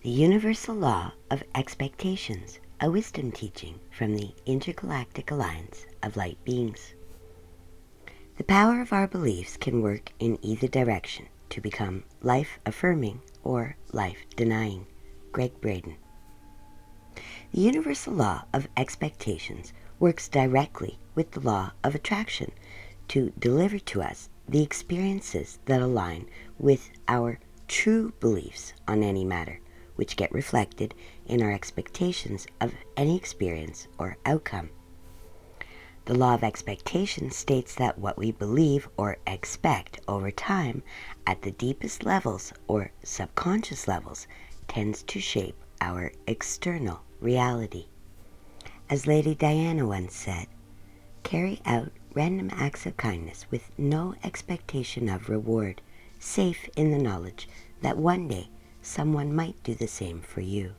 The Universal Law of Expectations, a wisdom teaching from the Intergalactic Alliance of Light Beings. The power of our beliefs can work in either direction to become life-affirming or life-denying. Greg Braden. The Universal Law of Expectations works directly with the law of attraction to deliver to us the experiences that align with our true beliefs on any matter, which get reflected in our expectations of any experience or outcome. The law of expectation states that what we believe or expect over time at the deepest levels or subconscious levels tends to shape our external reality. As Lady Diana once said, carry out random acts of kindness with no expectation of reward, safe in the knowledge that one day someone might do the same for you.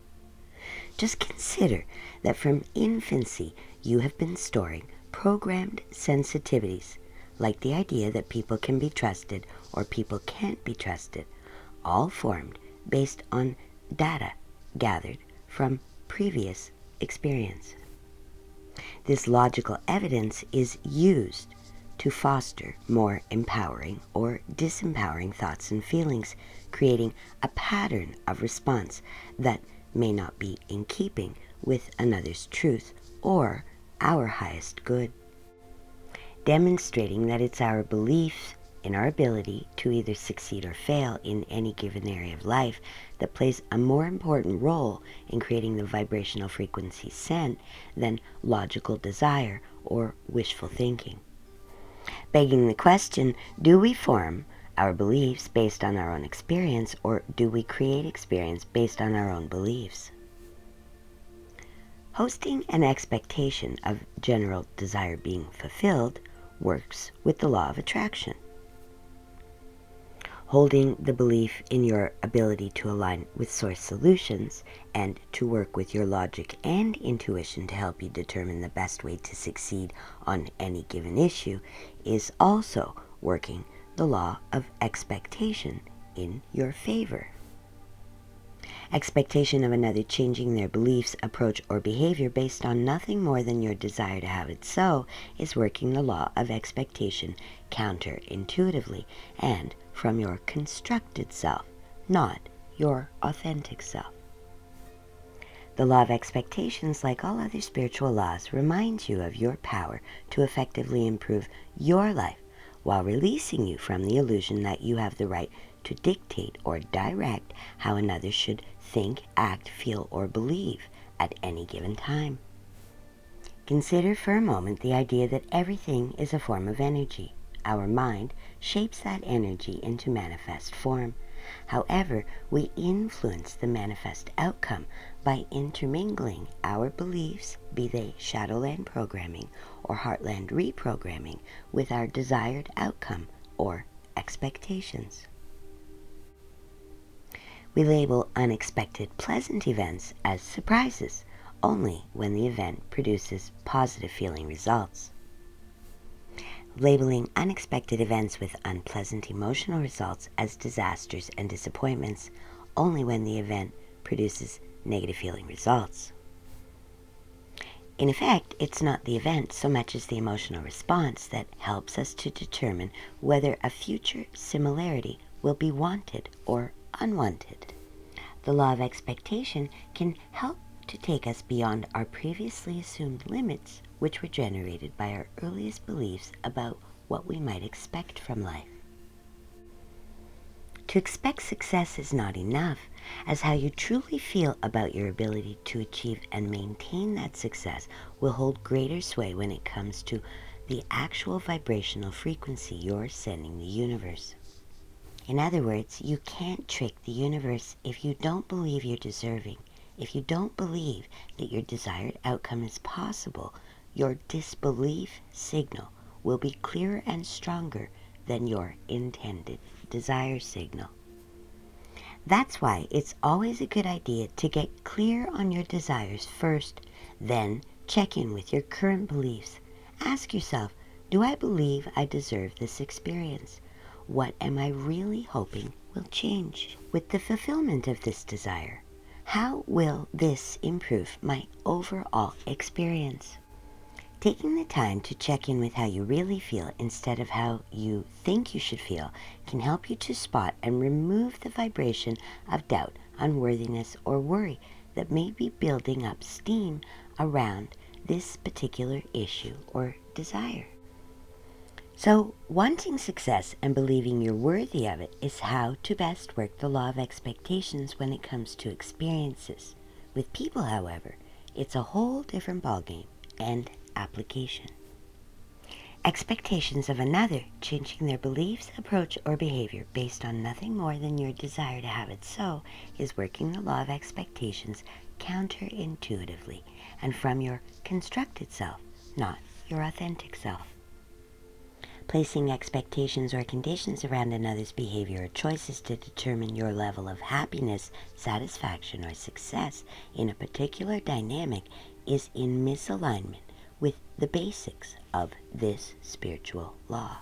Just consider that from infancy you have been storing programmed sensitivities, like the idea that people can be trusted or people can't be trusted, all formed based on data gathered from previous experience. This logical evidence is used to foster more empowering or disempowering thoughts and feelings, creating a pattern of response that may not be in keeping with another's truth or our highest good. Demonstrating that it's our belief in our ability to either succeed or fail in any given area of life that plays a more important role in creating the vibrational frequency sent than logical desire or wishful thinking. Begging the question, do we form our beliefs based on our own experience, or do we create experience based on our own beliefs? Hosting an expectation of general desire being fulfilled works with the law of attraction. Holding the belief in your ability to align with source solutions and to work with your logic and intuition to help you determine the best way to succeed on any given issue is also working the law of expectation in your favor. Expectation of another changing their beliefs, approach, or behavior based on nothing more than your desire to have it so is working the law of expectation counterintuitively and from your constructed self, not your authentic self. The law of expectations, like all other spiritual laws, reminds you of your power to effectively improve your life while releasing you from the illusion that you have the right to dictate or direct how another should think, act, feel, or believe at any given time. Consider for a moment the idea that everything is a form of energy. Our mind shapes that energy into manifest form. However, we influence the manifest outcome by intermingling our beliefs, be they Shadowland programming or Heartland reprogramming, with our desired outcome or expectations. We label unexpected pleasant events as surprises only when the event produces positive feeling results. Labeling unexpected events with unpleasant emotional results as disasters and disappointments only when the event produces negative feeling results. In effect, it's not the event so much as the emotional response that helps us to determine whether a future similarity will be wanted or unwanted. The law of expectation can help to take us beyond our previously assumed limits, which were generated by our earliest beliefs about what we might expect from life. To expect success is not enough, as how you truly feel about your ability to achieve and maintain that success will hold greater sway when it comes to the actual vibrational frequency you're sending the universe. In other words, you can't trick the universe if you don't believe you're deserving. If you don't believe that your desired outcome is possible, your disbelief signal will be clearer and stronger than your intended desire signal. That's why it's always a good idea to get clear on your desires first, then check in with your current beliefs. Ask yourself, do I believe I deserve this experience? What am I really hoping will change with the fulfillment of this desire? How will this improve my overall experience? Taking the time to check in with how you really feel instead of how you think you should feel can help you to spot and remove the vibration of doubt, unworthiness, or worry that may be building up steam around this particular issue or desire. So, wanting success and believing you're worthy of it is how to best work the law of expectations when it comes to experiences. With people, however, it's a whole different ballgame and application. Expectations of another, changing their beliefs, approach, or behavior based on nothing more than your desire to have it so, is working the law of expectations counterintuitively and from your constructed self, not your authentic self. Placing expectations or conditions around another's behavior or choices to determine your level of happiness, satisfaction, or success in a particular dynamic is in misalignment with the basics of this spiritual law.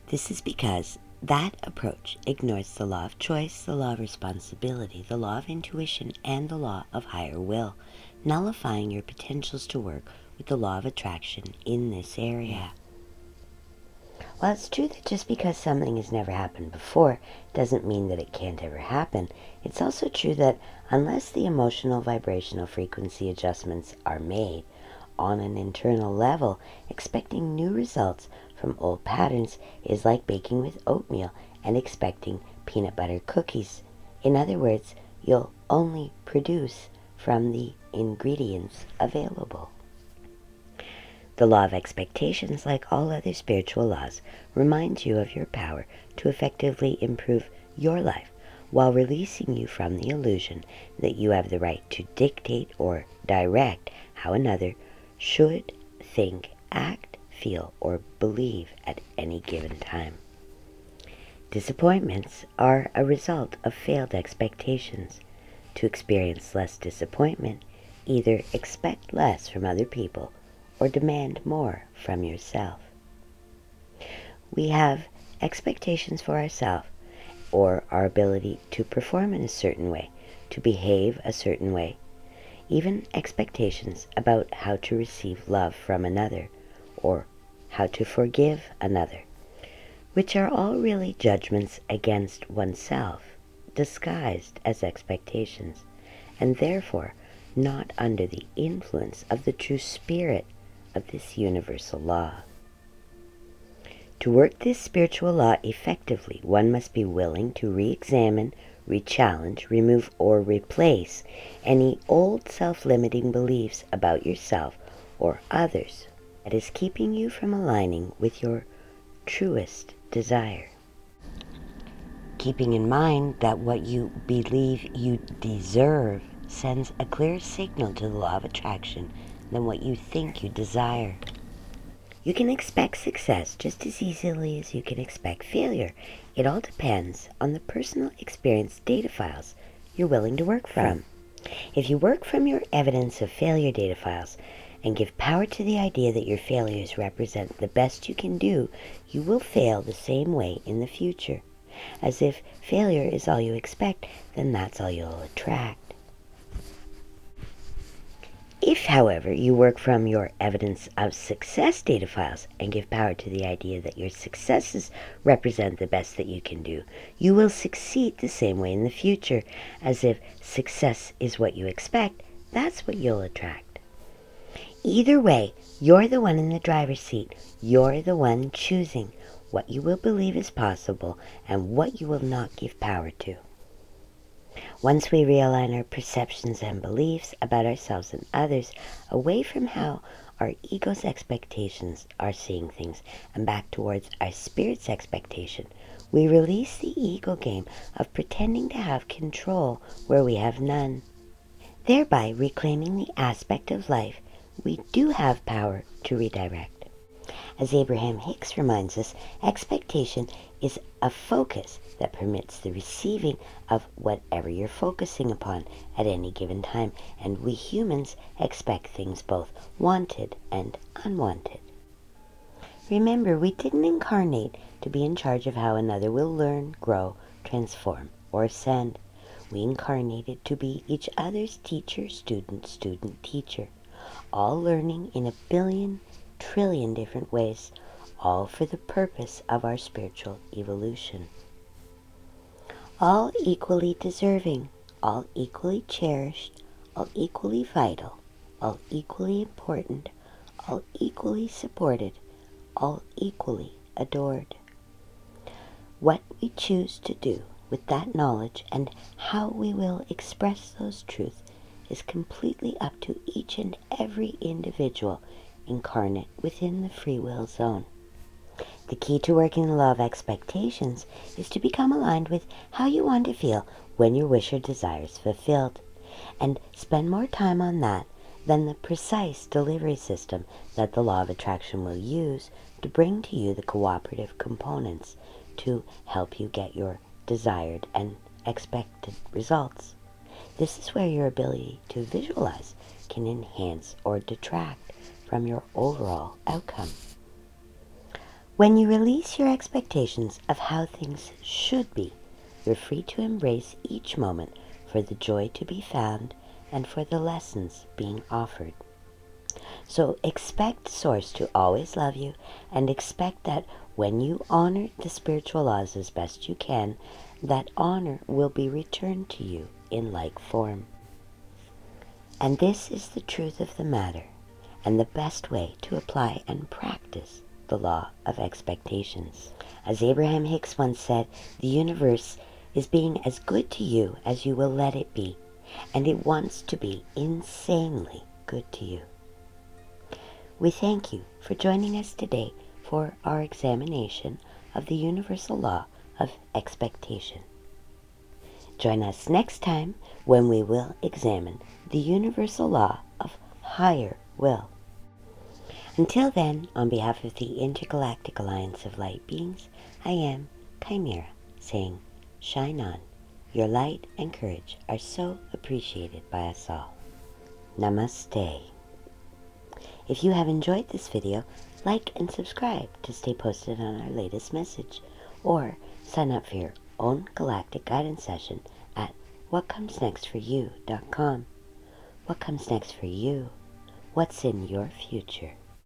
This is because that approach ignores the law of choice, the law of responsibility, the law of intuition, and the law of higher will, nullifying your potentials to work with the law of attraction in this area. While it's true that just because something has never happened before doesn't mean that it can't ever happen, it's also true that unless the emotional vibrational frequency adjustments are made on an internal level, expecting new results from old patterns is like baking with oatmeal and expecting peanut butter cookies. In other words, you'll only produce from the ingredients available. The law of expectations, like all other spiritual laws, reminds you of your power to effectively improve your life while releasing you from the illusion that you have the right to dictate or direct how another should think, act, feel, or believe at any given time. Disappointments are a result of failed expectations. To experience less disappointment, either expect less from other people or demand more from yourself. We have expectations for ourselves or our ability to perform in a certain way, to behave a certain way, even expectations about how to receive love from another or how to forgive another, which are all really judgments against oneself, disguised as expectations, and therefore not under the influence of the true spirit of this universal law. To work this spiritual law effectively, one must be willing to re-examine, re-challenge, remove, or replace any old self-limiting beliefs about yourself or others that is keeping you from aligning with your truest desire. Keeping in mind that what you believe you deserve sends a clear signal to the law of attraction than what you think you desire. You can expect success just as easily as you can expect failure. It all depends on the personal experience data files you're willing to work from. If you work from your evidence of failure data files and give power to the idea that your failures represent the best you can do, you will fail the same way in the future. As if failure is all you expect, then that's all you'll attract. If, however, you work from your evidence of success data files and give power to the idea that your successes represent the best that you can do, you will succeed the same way in the future. As if success is what you expect, that's what you'll attract. Either way, you're the one in the driver's seat. You're the one choosing what you will believe is possible and what you will not give power to. Once we realign our perceptions and beliefs about ourselves and others away from how our ego's expectations are seeing things and back towards our spirit's expectation, we release the ego game of pretending to have control where we have none, thereby reclaiming the aspect of life we do have power to redirect. As Abraham Hicks reminds us, expectation is a focus that permits the receiving of whatever you're focusing upon at any given time, and we humans expect things both wanted and unwanted. Remember, we didn't incarnate to be in charge of how another will learn, grow, transform, or ascend. We incarnated to be each other's teacher, student, student, teacher, all learning in a billion, trillion different ways, all for the purpose of our spiritual evolution. All equally deserving, all equally cherished, all equally vital, all equally important, all equally supported, all equally adored. What we choose to do with that knowledge and how we will express those truths is completely up to each and every individual incarnate within the free will zone. The key to working the law of expectations is to become aligned with how you want to feel when your wish or desire is fulfilled, and spend more time on that than the precise delivery system that the law of attraction will use to bring to you the cooperative components to help you get your desired and expected results. This is where your ability to visualize can enhance or detract from your overall outcome. When you release your expectations of how things should be, you're free to embrace each moment for the joy to be found and for the lessons being offered. So expect Source to always love you, and expect that when you honor the spiritual laws as best you can, that honor will be returned to you in like form. And this is the truth of the matter, and the best way to apply and practice the law of expectations. As Abraham Hicks once said, the universe is being as good to you as you will let it be, and it wants to be insanely good to you. We thank you for joining us today for our examination of the universal law of expectation. Join us next time when we will examine the universal law of higher will. Until then, on behalf of the Intergalactic Alliance of Light Beings, I am Mira, saying, shine on. Your light and courage are so appreciated by us all. Namaste. If you have enjoyed this video, like and subscribe to stay posted on our latest message, or sign up for your own galactic guidance session at whatcomesnextforyou.com. What comes next for you? What's in your future?